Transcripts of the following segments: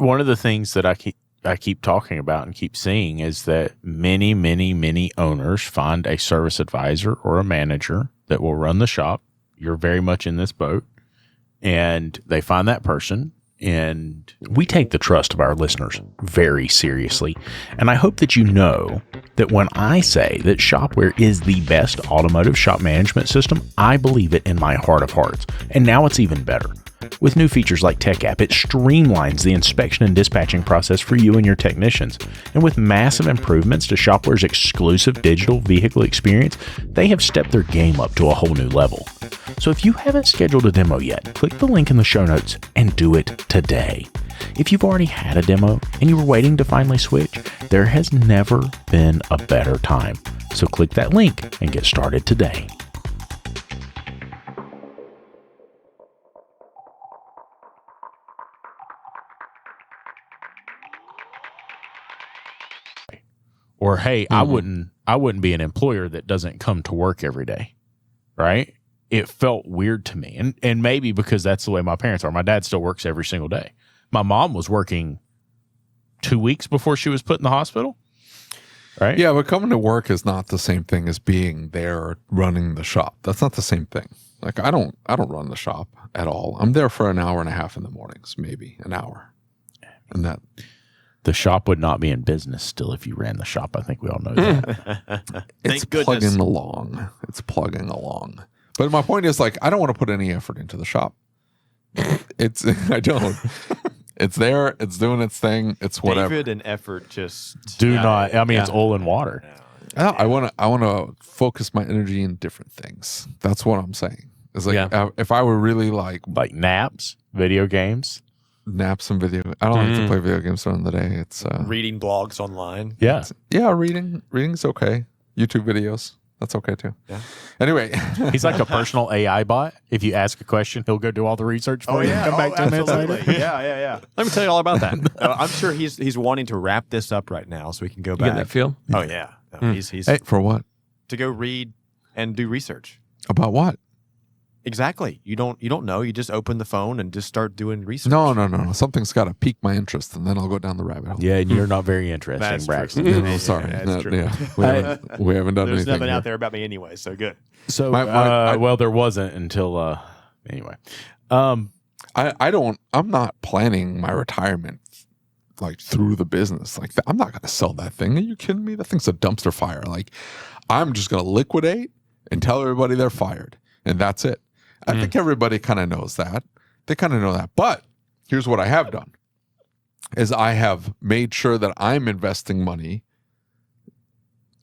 one of the things that I keep talking about and keep seeing is that many owners find a service advisor or a manager that will run the shop. You're very much in this boat, and they find that person. And we take the trust of our listeners very seriously. And I hope that you know that when I say that Shop-Ware is the best automotive shop management system, I believe it in my heart of hearts. And now it's even better. With new features like Tech App, it streamlines the inspection and dispatching process for you and your technicians. And with massive improvements to Shop-Ware's exclusive digital vehicle experience, they have stepped their game up to a whole new level. So if you haven't scheduled a demo yet, click the link in the show notes and do it today. If you've already had a demo and you were waiting to finally switch, there has never been a better time. So click that link and get started today. Or hey, I wouldn't be an employer that doesn't come to work every day, right? It felt weird to me, and maybe because that's the way my parents are. My dad still works every single day. My mom was working 2 weeks before she was put in the hospital, right? Yeah, but coming to work is not the same thing as being there running the shop. That's not the same thing. Like I don't run the shop at all. I'm there for an hour and a half in the mornings, maybe an hour, and that. The shop would not be in business still if you ran the shop. I think we all know that. It's plugging along. It's plugging along. But my point is, like, I don't want to put any effort into the shop. I don't. It's there. It's doing its thing. It's whatever. David and effort just not. I mean, it's oil and water. I want to focus my energy in different things. That's what I'm saying. It's like if I were really like naps, video games. Naps and video. I don't like to play video games during the day. It's reading blogs online. Yeah. Reading's okay. YouTube videos. That's okay too. Yeah. Anyway. He's like a personal AI bot. If you ask a question, he'll go do all the research for you and come back 10 minutes later. Yeah. Let me tell you all about that. I'm sure he's wanting to wrap this up right now so we can go back. Get that feel? Oh yeah. No, he's hey, for what? To go read and do research. About what? Exactly. You don't know. You just open the phone and just start doing research. No. Something's got to pique my interest, and then I'll go down the rabbit hole. Yeah, and you're not very interesting, Braxton. No, sorry. That's true. Yeah, we haven't done There's anything. nothing out there about me anyway, so good. So, well, there wasn't until anyway. I'm not planning my retirement like through the business. Like I'm not going to sell that thing. Are you kidding me? That thing's a dumpster fire. Like I'm just going to liquidate and tell everybody they're fired, and that's it. I think everybody kind of knows that. They kind of know that. But here's what I have done is I have made sure that I'm investing money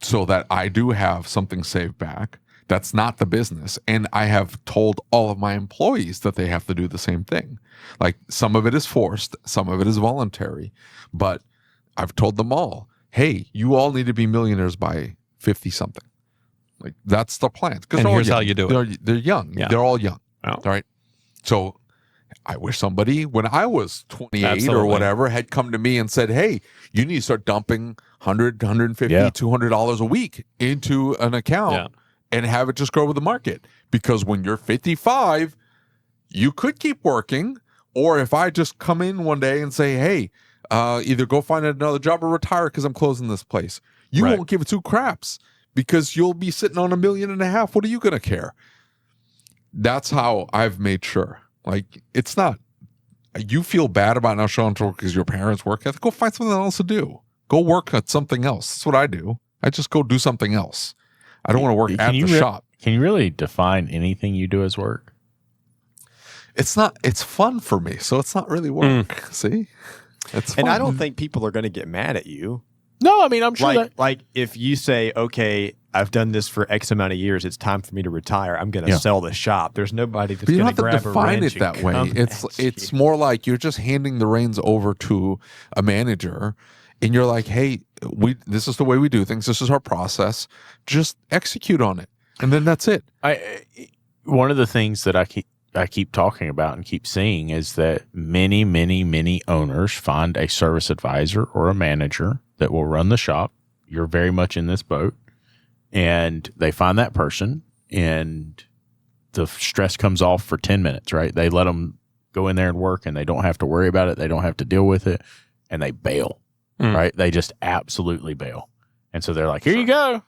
so that I do have something saved back. That's not the business. And I have told all of my employees that they have to do the same thing. Like some of it is forced, some of it is voluntary. But I've told them all, hey, you all need to be millionaires by 50 something. Like that's the plan. And here's how you do it. They're young. Yeah. They're all young. Oh. All right. So I wish somebody, when I was 28 Absolutely. or whatever, had come to me and said, hey, you need to start dumping $100, $150, $200 a week into an account and have it just grow with the market. Because when you're 55, you could keep working. Or if I just come in one day and say, hey, either go find another job or retire because I'm closing this place. You won't give two craps. Because you'll be sitting on $1.5 million. What are you going to care? That's how I've made sure. Like, it's not, you feel bad about not showing up to work because your parents work. Go find something else to do. Go work at something else. That's what I do. I just go do something else. I don't want to work at the shop. Can you really define anything you do as work? It's not, it's fun for me. So it's not really work. See? It's fun. And I don't think people are going to get mad at you. No, I mean, I'm sure like if you say, okay, I've done this for X amount of years, it's time for me to retire. I'm going to sell the shop. There's nobody that's going to grab a wrench. You don't have to define it that way. It's more like you're just handing the reins over to a manager, and you're like, hey, this is the way we do things. This is our process. Just execute on it, and then that's it. One of the things that I keep talking about and keep seeing is that many owners find a service advisor or a manager that will run the shop. You're very much in this boat, and they find that person, and the stress comes off for 10 minutes, right? They let them go in there and work, and they don't have to worry about it. They don't have to deal with it, and they bail, right? They just absolutely bail. And so they're like, here you go.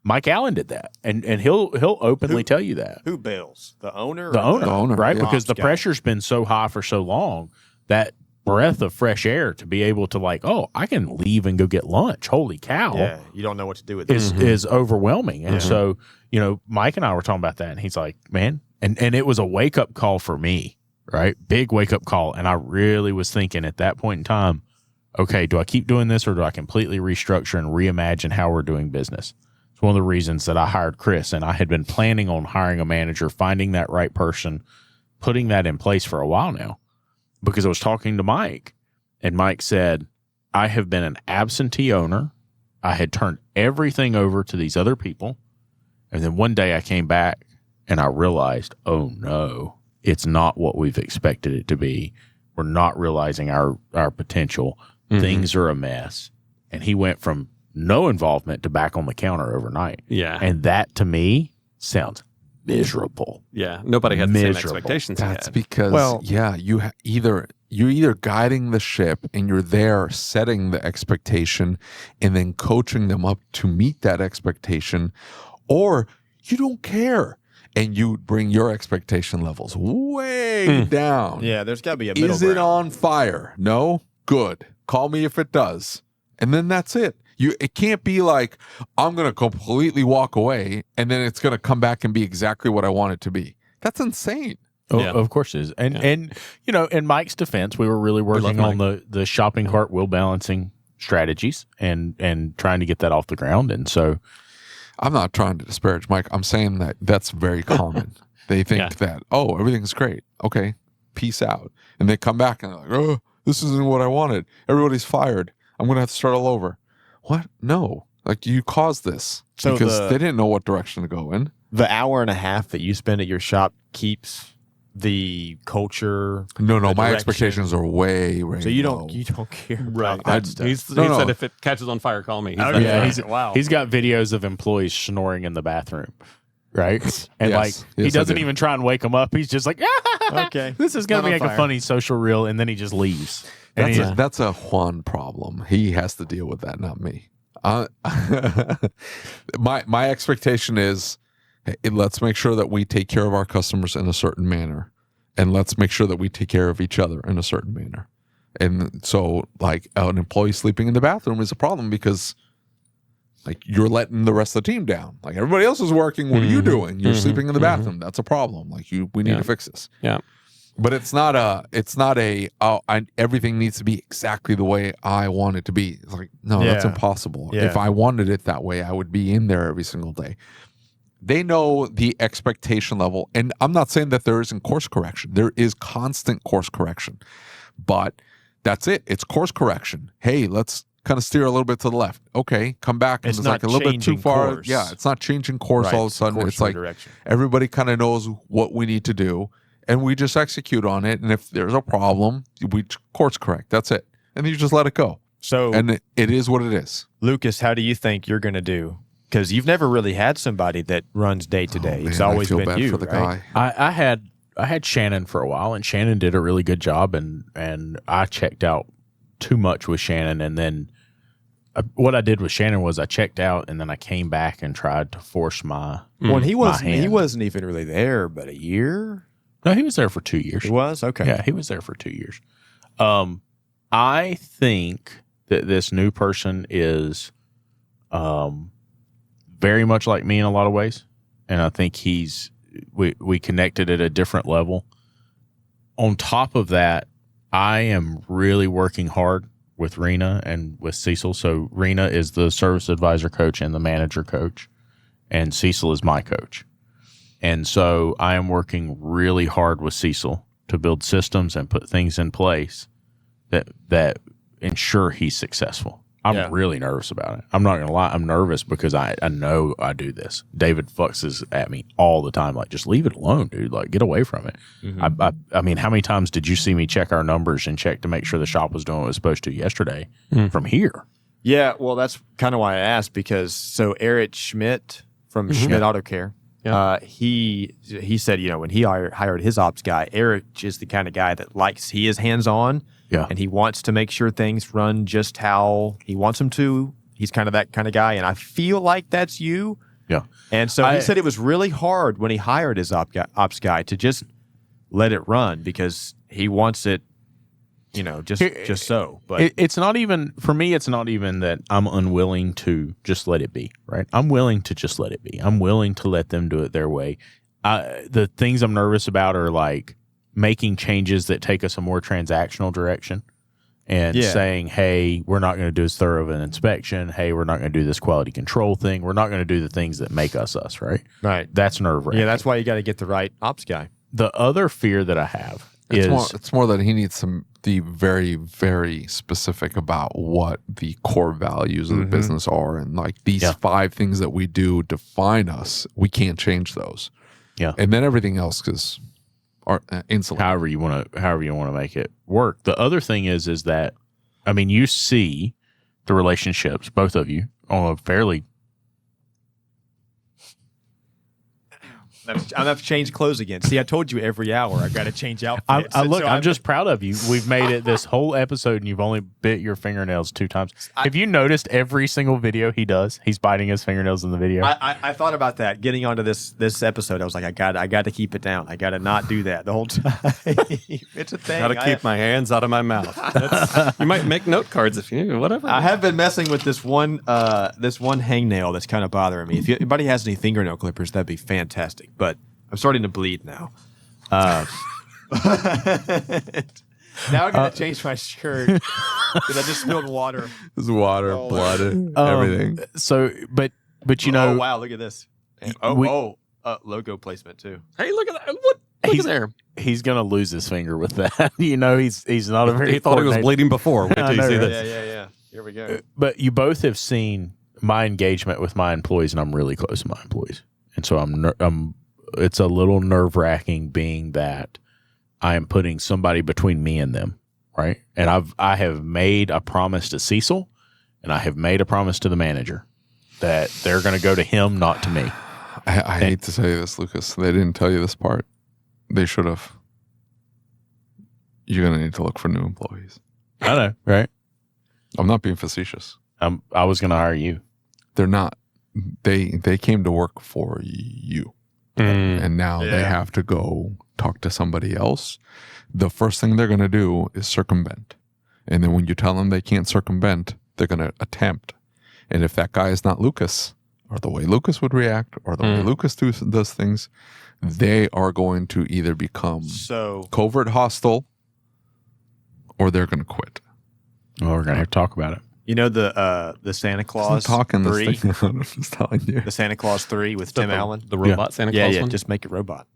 Mike Allen did that, and he'll openly tell you that. Who bails? The owner? The owner, right? Yeah. Because the pressure's been so high for so long that breath of fresh air to be able to like, oh, I can leave and go get lunch. Holy cow. Yeah, you don't know what to do with this. Is overwhelming. And so, Mike and I were talking about that, and he's like, man, and it was a wake-up call for me, right? Big wake-up call. And I really was thinking at that point in time, okay, do I keep doing this or do I completely restructure and reimagine how we're doing business? It's one of the reasons that I hired Chris, and I had been planning on hiring a manager, finding that right person, putting that in place for a while now, because I was talking to Mike, and Mike said, I have been an absentee owner. I had turned everything over to these other people. And then one day I came back and I realized, oh no, it's not what we've expected it to be. We're not realizing our potential. Things are a mess. And he went from no involvement to back on the counter overnight. Yeah. And that to me sounds miserable. Yeah. Nobody had the same expectations. That's because, you're either guiding the ship and you're there setting the expectation and then coaching them up to meet that expectation, or you don't care and you bring your expectation levels way down. Yeah, there's got to be a middle Is it ground. on fire? No? Good. Call me if it does. And then that's it. It can't be like, I'm going to completely walk away and then it's going to come back and be exactly what I want it to be. That's insane. Yeah. Of course it is. And in Mike's defense, we were really working on the shopping cart wheel balancing strategies and trying to get that off the ground. And so I'm not trying to disparage Mike. I'm saying that that's very common. They think that, oh, everything's great. Okay, peace out. And they come back and they're like, oh, this isn't what I wanted. Everybody's fired. I'm going to have to start all over. What? No. Like, you caused this because they didn't know what direction to go in. The hour and a half that you spend at your shop keeps the culture. No, my expectations are way So you low. don't care Right. about that stuff. He said if it catches on fire, call me. he's got videos of employees snoring in the bathroom. Right. And he doesn't even try and wake them up. He's just like, Okay. This is going to Not be on like a fire. funny social reel. And then he just leaves. And That's a Juan problem. He has to deal with that, not me. My expectation is, hey, let's make sure that we take care of our customers in a certain manner, and let's make sure that we take care of each other in a certain manner. And so, like, an employee sleeping in the bathroom is a problem because, like, you're letting the rest of the team down. Like, everybody else is working. What are you doing? You're sleeping in the bathroom. That's a problem. Like, we need to fix this. Yeah. But everything needs to be exactly the way I want it to be. It's like, no, that's impossible. Yeah. If I wanted it that way, I would be in there every single day. They know the expectation level. And I'm not saying that there isn't course correction. There is constant course correction. But that's it. It's course correction. Hey, let's kind of steer a little bit to the left. Okay, come back. It's And not like a little bit too changing far. course. Yeah, it's not changing course Right, all of a it's sudden. course It's like redirection. everybody kind of knows what we need to do. And we just execute on it. And if there's a problem, we course correct. That's it. And you just let it go. So, And it is what it is. Lucas, how do you think you're going to do? Because you've never really had somebody that runs day to day. It's Man, always I feel been bad you, for the right? guy. I had Shannon for a while, and Shannon did a really good job, and I checked out too much with Shannon. And then what I did with Shannon was I checked out, and then I came back and tried to force my When he my hand. wasn't even really there, but a year. No, he was there for 2 years. He was okay. Yeah, he was there for 2 years. I think that this new person is very much like me in a lot of ways, and I think we connected at a different level. On top of that, I am really working hard with Rena and with Cecil. So Rena is the service advisor coach and the manager coach, and Cecil is my coach. And so I am working really hard with Cecil to build systems and put things in place that ensure he's successful. I'm really nervous about it. I'm not going to lie. I'm nervous because I know I do this. David fucks at me all the time. Like, just leave it alone, dude. Like, get away from it. I mean, how many times did you see me check our numbers and check to make sure the shop was doing what it was supposed to yesterday from here? Yeah, well, that's kind of why I asked, because Eric Schmidt from Schmidt Auto Care, He said, when he hired his ops guy, Eric is the kind of guy that he is hands-on, and he wants to make sure things run just how he wants them to. He's kind of that kind of guy, and I feel like that's you. Yeah. And so he said it was really hard when he hired his ops guy to just let it run because he wants it, just so. But it's not even, for me, it's not even that I'm unwilling to just let it be, right? I'm willing to just let it be. I'm willing to let them do it their way. The things I'm nervous about are like making changes that take us a more transactional direction and saying, hey, we're not going to do as thorough of an inspection. Hey, we're not going to do this quality control thing. We're not going to do the things that make us, right? Right. That's nerve-wracking. Yeah, that's why you got to get the right ops guy. The other fear that I have it's more that he needs to be very, very specific about what the core values of the business are. And like these 5 things that we do define us. We can't change those. Yeah. And then everything else is insulated. However you want to make it work. The other thing is that, I mean, you see the relationships, both of you, on a fairly. I'm gonna have to change clothes again. See, I told you every hour I got to change outfits. I'm just proud of you. We've made it this whole episode, and you've only bit your fingernails 2 times. Have you noticed every single video he does? He's biting his fingernails in the video. I thought about that getting onto this episode. I was like, I got to keep it down. I got to not do that the whole time. It's a thing. Got to keep my hands out of my mouth. You might make note cards if you whatever. I have been messing with this one hangnail that's kind of bothering me. If anybody has any fingernail clippers, that'd be fantastic. But I'm starting to bleed now. Now I'm going to change my shirt because I just spilled water. There's water, blood, everything. So, but Oh, wow, look at this. Logo placement too. Hey, look at that. Look at there. He's going to lose his finger with that. He's not a very. He thought he was bleeding before. Wait till you see this. Yeah. Here we go. But you both have seen my engagement with my employees, and I'm really close to my employees, and so I'm. It's a little nerve-wracking being that I am putting somebody between me and them, right? And I have made a promise to Cecil, and I have made a promise to the manager that they're going to go to him, not to me. I hate to tell you this, Lucas. They didn't tell you this part. They should have. You're going to need to look for new employees. I know, right? I'm not being facetious. I was going to hire you. They're not. They came to work for you. And now they have to go talk to somebody else. The first thing they're going to do is circumvent. And then when you tell them they can't circumvent, they're going to attempt. And if that guy is not Lucas, or the way Lucas would react, or the way Lucas does things, they are going to either become covert hostile, or they're going to quit. Well, we're going to have to talk about it. You know the Santa Claus 3? I'm just telling you. The Santa Claus 3 with Tim Allen? The robot Santa Claus one? Just make it robot.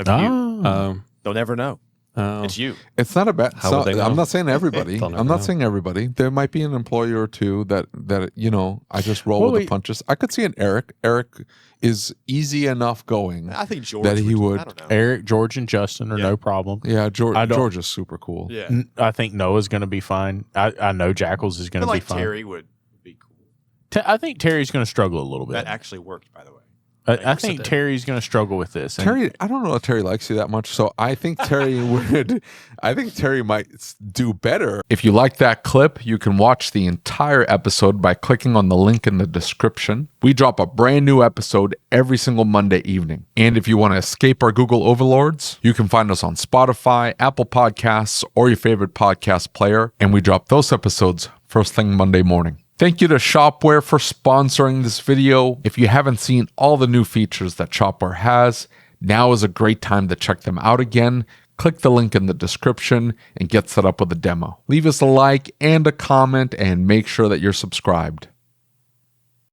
Oh. They'll never know. It's you. It's not a bad. I'm not saying everybody. I'm not know. saying everybody. There might be an employee or two that I just roll with the punches. I could see an Eric. Eric is easy enough going. I think George that he would. I don't know. Eric, George, and Justin are no problem. Yeah, George is super cool. Yeah. I think Noah's going to be fine. I know Jackals is going to be fine. Terry would be cool. I think Terry's going to struggle a little bit. That actually worked, by the way. I think Terry's going to struggle with this. Terry, I don't know if Terry likes you that much, so I think Terry would. I think Terry might do better. If you like that clip, you can watch the entire episode by clicking on the link in the description. We drop a brand new episode every single Monday evening. And if you want to escape our Google overlords, you can find us on Spotify, Apple Podcasts, or your favorite podcast player. And we drop those episodes first thing Monday morning. Thank you to Shop-Ware for sponsoring this video. If you haven't seen all the new features that Shop-Ware has, now is a great time to check them out again. Click the link in the description and get set up with a demo. Leave us a like and a comment and make sure that you're subscribed.